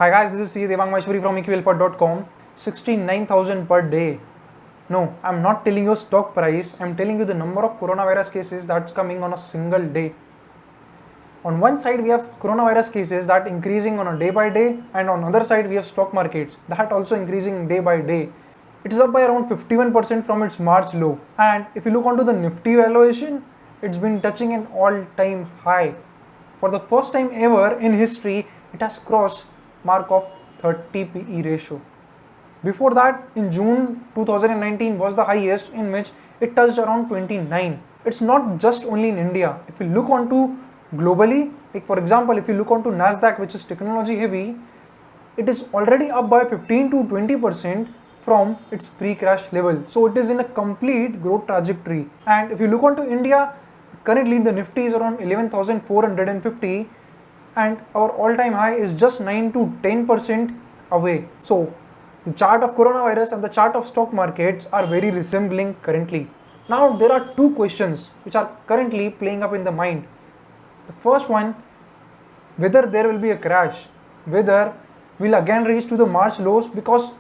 Hi guys, this is C. Devang Maheshwari from eqalpha.com. 69,000 per day. No, I'm not telling you stock price. I'm telling you the number of coronavirus cases that's coming on a single day. On one side we have coronavirus cases that increasing on a day by day, and on other side we have stock markets that also increasing day by day. It is up by around 51% from its March low. And if you look onto the Nifty valuation, it's been touching an all-time high. For the first time ever in history, it has crossed mark of 30 PE ratio. Before that, in June 2019 was the highest, in which it touched around 29. It's not just only in India. If you look onto globally, like for example, if you look onto Nasdaq, which is technology heavy, it is already up by 15 to 20% from its pre-crash level. So it is in a complete growth trajectory. And if you look onto India, currently the Nifty is around 11,450 and our all-time high is just 9 to 10% away. So the chart of coronavirus and the chart of stock markets are very resembling currently. Now there are two questions which are currently playing up in the mind. The first one, whether there will be a crash, whether we'll again reach to the March lows, because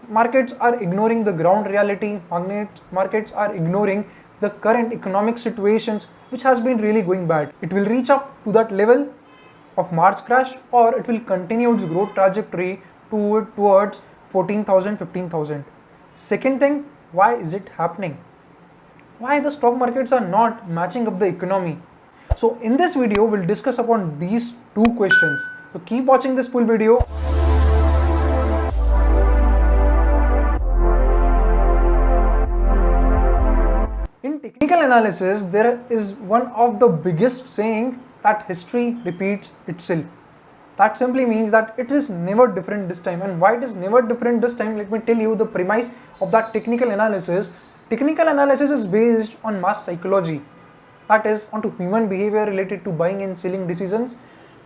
markets are ignoring the ground reality, markets are ignoring the current economic situations which has been really going bad. It will reach up to that level of March crash, or it will continue its growth trajectory towards 14,000, 15,000. Second thing, why is it happening? Why the stock markets are not matching up the economy? So in this video, we'll discuss upon these two questions. So keep watching this full video. In technical analysis, there is one of the biggest saying that history repeats itself. That simply means that it is never different this time. And why it is never different this time, let me tell you the premise of that technical analysis. Technical analysis is based on mass psychology, that is onto human behavior related to buying and selling decisions,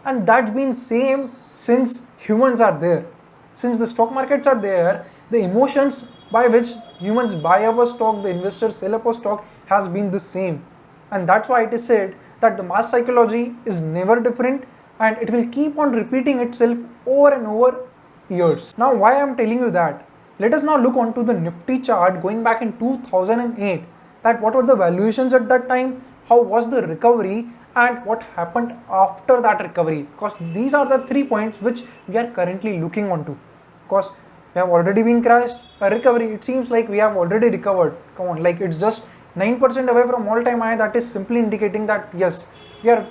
and that's been same since humans are there. Since the stock markets are there, the emotions by which humans buy up a stock, the investors sell up a stock, has been the same. And that's why it is said that the mass psychology is never different and it will keep on repeating itself over and over years. Now why I am telling you that? Let us now look onto the Nifty chart going back in 2008, that what were the valuations at that time, how was the recovery, and what happened after that recovery, because these are the 3 points which we are currently looking onto. Because we have already been crashed, a recovery, it seems like we have already recovered. Come on, like it's just 9% away from all-time high. That is simply indicating that yes, we are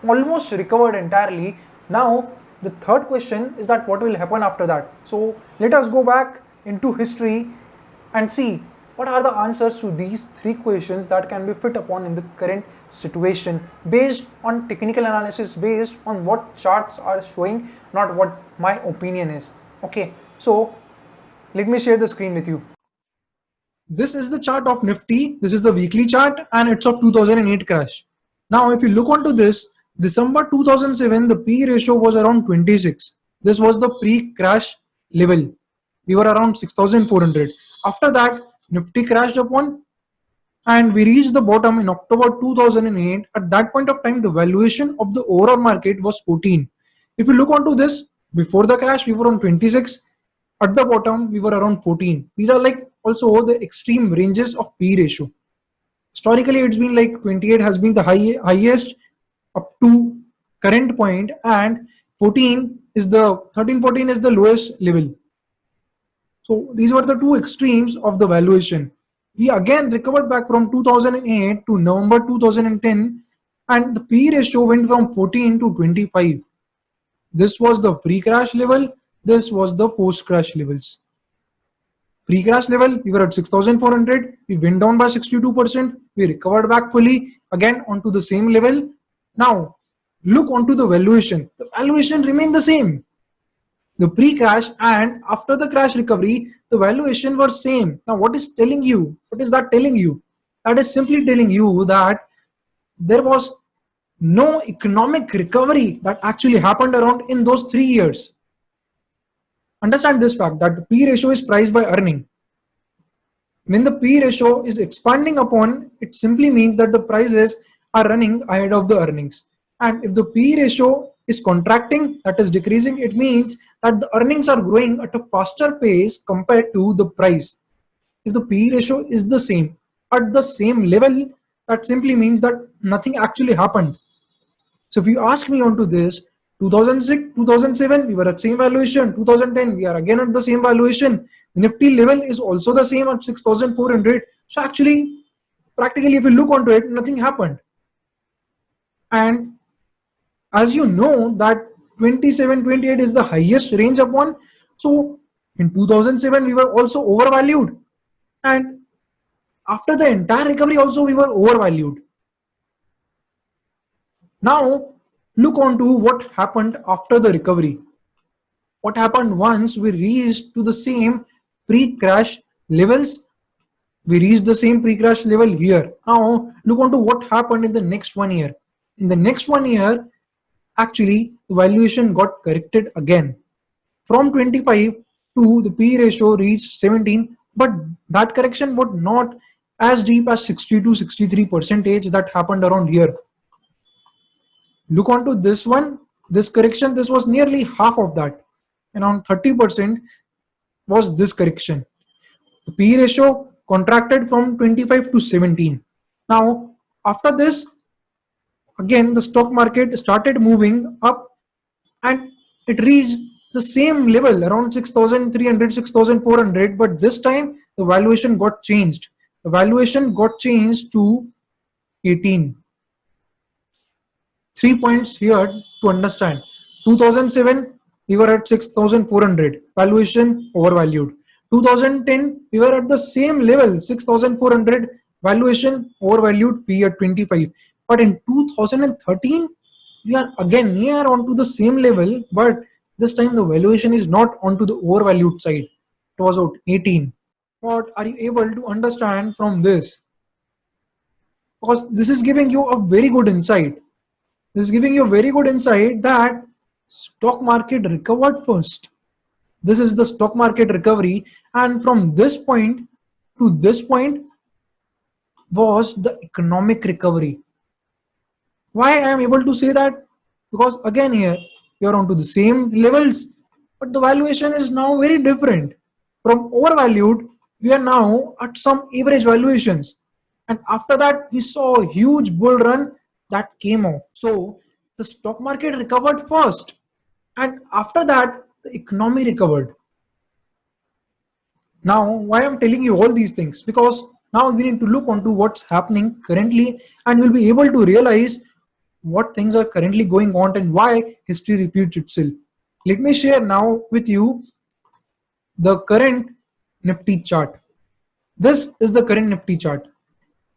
almost recovered entirely. Now the third question is that what will happen after that. So let us go back into history and see what are the answers to these three questions that can be fit upon in the current situation, based on technical analysis, based on what charts are showing, not what my opinion is. Okay, so let me share the screen with you. This is the chart of Nifty. This is the weekly chart and it's of 2008 crash. Now if you look onto this, December 2007, the P ratio was around 26. This was the pre-crash level. We were around 6,400. After that, Nifty crashed upon and we reached the bottom in October 2008. At that point of time, the valuation of the overall market was 14. If you look onto this, before the crash, we were on 26. At the bottom, we were around 14. These are like also the extreme ranges of P ratio. Historically, it's been like 28 has been the highest up to current point, and 14 is the 13-14 is the lowest level. So these were the two extremes of the valuation. We again recovered back from 2008 to November 2010, and the P ratio went from 14 to 25. This was the pre-crash level. This was the post-crash levels. Pre-crash level, we were at 6,400. We went down by 62%. We recovered back fully again onto the same level. Now, look onto the valuation. The valuation remained the same. The pre-crash and after the crash recovery, the valuation was same. Now, what is telling you? What is that telling you? That is simply telling you that there was no economic recovery that actually happened around in those 3 years. Understand this fact that the P ratio is price by earning. When the P ratio is expanding upon, it simply means that the prices are running ahead of the earnings. And if the P ratio is contracting, that is decreasing, it means that the earnings are growing at a faster pace compared to the price. If the PE ratio is the same at the same level, that simply means that nothing actually happened. So if you ask me onto this, 2006, 2007, we were at same valuation. 2010, we are again at the same valuation. The Nifty level is also the same at 6,400. So actually, practically, if you look onto it, nothing happened. And as you know that 27, 28 is the highest range upon. So in 2007, we were also overvalued. And after the entire recovery also, we were overvalued. Now, look on to what happened after the recovery. What happened once we reached to the same pre-crash levels? We reached the same pre-crash level here. Now, look on to what happened in the next 1 year. In the next 1 year, actually, the valuation got corrected again. From 25 to the P ratio reached 17, but that correction was not as deep as 60 to 63 percentage that happened around here. Look onto this one, this correction, this was nearly half of that. Around 30% was this correction. The P ratio contracted from 25 to 17. Now, after this, again, the stock market started moving up and it reached the same level around 6,300, 6,400. But this time, the valuation got changed. The valuation got changed to 18. 3 points here to understand. 2007, we were at 6,400, valuation overvalued. 2010, we were at the same level, 6,400, valuation overvalued, P at 25. But in 2013, we are again near onto the same level, but this time the valuation is not onto the overvalued side. It was at 18. What are you able to understand from this? Because this is giving you a very good insight. This is giving you a very good insight that stock market recovered first. This is the stock market recovery, and from this point to this point was the economic recovery. Why I am able to say that? Because again here you are onto the same levels, but the valuation is now very different. From overvalued, we are now at some average valuations, and after that we saw a huge bull run that came off. So the stock market recovered first, and after that the economy recovered. Now, why I'm telling you all these things? Because now we need to look onto what's happening currently, and you'll be able to realize what things are currently going on and why history repeats itself. Let me share now with you the current Nifty chart. This is the current Nifty chart.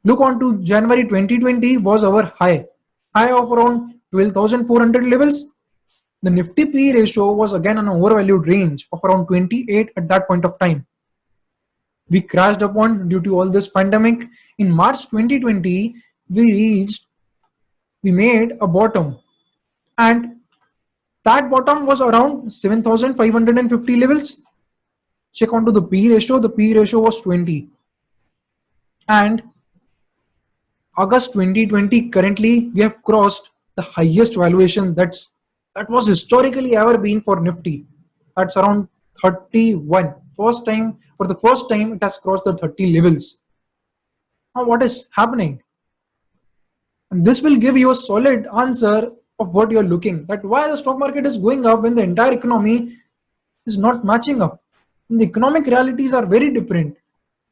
Look on to January 2020 was our high of around 12,400 levels. The Nifty PE ratio was again an overvalued range of around 28 at that point of time. We crashed upon due to all this pandemic. In March 2020, we made a bottom, and that bottom was around 7,550 levels. Check onto the P ratio. The P ratio was 20. And August 2020, currently we have crossed the highest valuation that was historically ever been for Nifty. That's around 31. For the first time, it has crossed the 30 levels. Now, what is happening? And this will give you a solid answer of what you're looking, that why the stock market is going up when the entire economy is not matching up. And the economic realities are very different.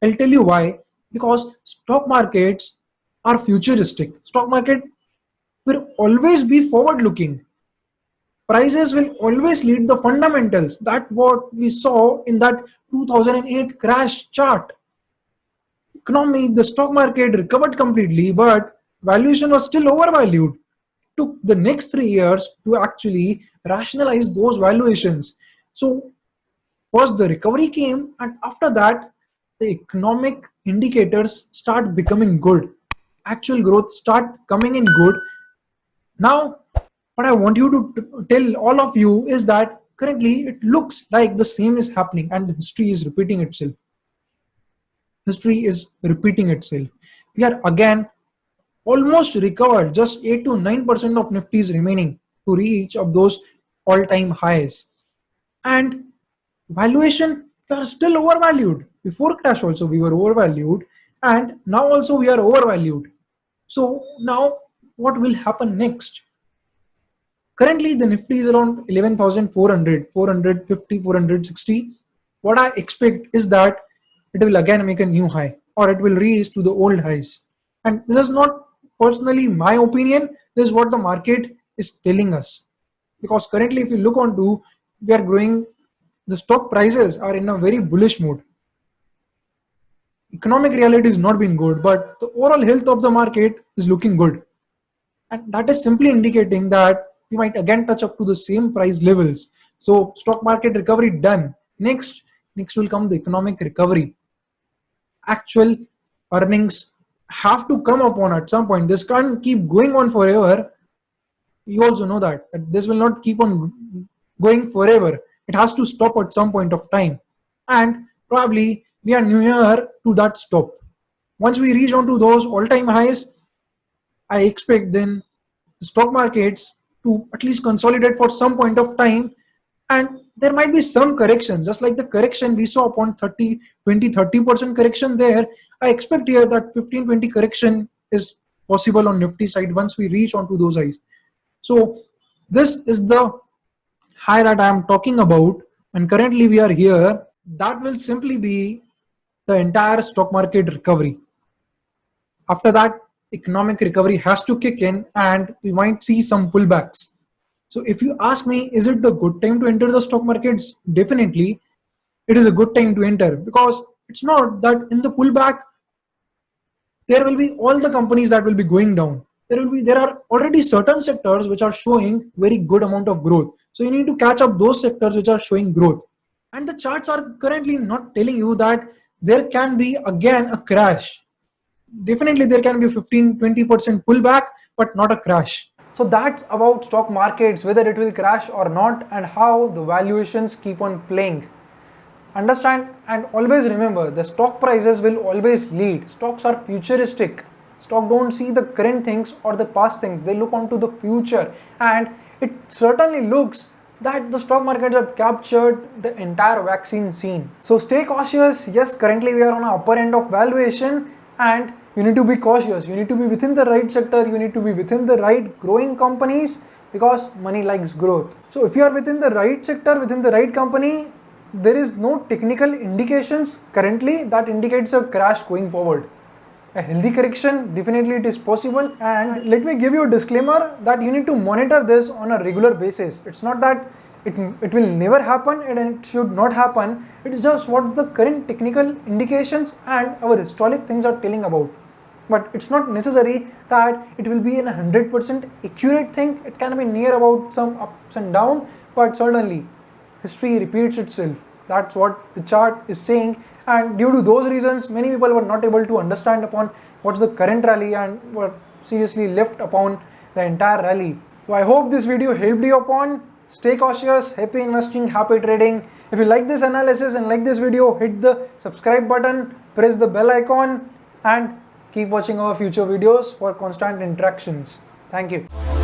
I'll tell you why. Because stock markets are futuristic. Stock market will always be forward looking. Prices will always lead the fundamentals. That's what we saw in that 2008 crash chart. Economy, the stock market recovered completely, but valuation was still overvalued. It took the next 3 years to actually rationalize those valuations. So first the recovery came, and after that the economic indicators start becoming good. Actual growth start coming in good. Now what I want you to tell all of you is that currently it looks like the same is happening and history is repeating itself. History is repeating itself. We are again almost recovered, just 8 to 9% of Nifty is remaining to reach of those all-time highs. And valuation, we are still overvalued. Before crash also we were overvalued, and now also we are overvalued. So now what will happen next? Currently the Nifty is around 11,400, 450, 460. What I expect is that it will again make a new high, or it will reach to the old highs. And this is not personally my opinion, this is what the market is telling us. Because currently if you look onto, we are growing, the stock prices are in a very bullish mood. Economic reality is not been good, but the overall health of the market is looking good. And that is simply indicating that we might again touch up to the same price levels. So stock market recovery done. Next will come the economic recovery. Actual earnings have to come upon at some point. This can't keep going on forever. You also know that this will not keep on going forever. It has to stop at some point of time. And probably we are near to that stop. Once we reach on to those all-time highs, I expect then the stock markets to at least consolidate for some point of time, and there might be some correction, just like the correction we saw upon 30% correction there. I expect here that 15-20 correction is possible on Nifty side once we reach onto those highs. So this is the high that I am talking about, and currently we are here. That will simply be the entire stock market recovery. After that, economic recovery has to kick in and we might see some pullbacks. So if you ask me, is it the good time to enter the stock markets? Definitely, it is a good time to enter, because it's not that in the pullback there will be all the companies that will be going down. There are already certain sectors which are showing very good amount of growth. So you need to catch up those sectors which are showing growth. And the charts are currently not telling you that there can be again a crash. Definitely there can be 15-20% pullback, but not a crash. So that's about stock markets, whether it will crash or not, and how the valuations keep on playing. Understand and always remember, the stock prices will always lead. Stocks are futuristic. Stock don't see the current things or the past things, they look onto the future, and it certainly looks that the stock markets have captured the entire vaccine scene. So stay cautious. Yes, currently we are on an upper end of valuation, and you need to be cautious. You need to be within the right sector, you need to be within the right growing companies, because money likes growth. So if you are within the right sector, within the right company, there is no technical indications currently that indicates a crash going forward. A healthy correction, definitely it is possible. And let me give you a disclaimer that you need to monitor this on a regular basis. It's not that it will never happen and it should not happen. It is just what the current technical indications and our historic things are telling about. But it's not necessary that it will be a 100% accurate thing. It can be near about some ups and downs, but certainly history repeats itself. That's what the chart is saying, and due to those reasons many people were not able to understand upon what's the current rally and were seriously left upon the entire rally. So I hope this video helped you upon. Stay cautious, happy investing, happy trading. If you like this analysis and like this video, hit the subscribe button, press the bell icon, and keep watching our future videos for constant interactions. Thank you.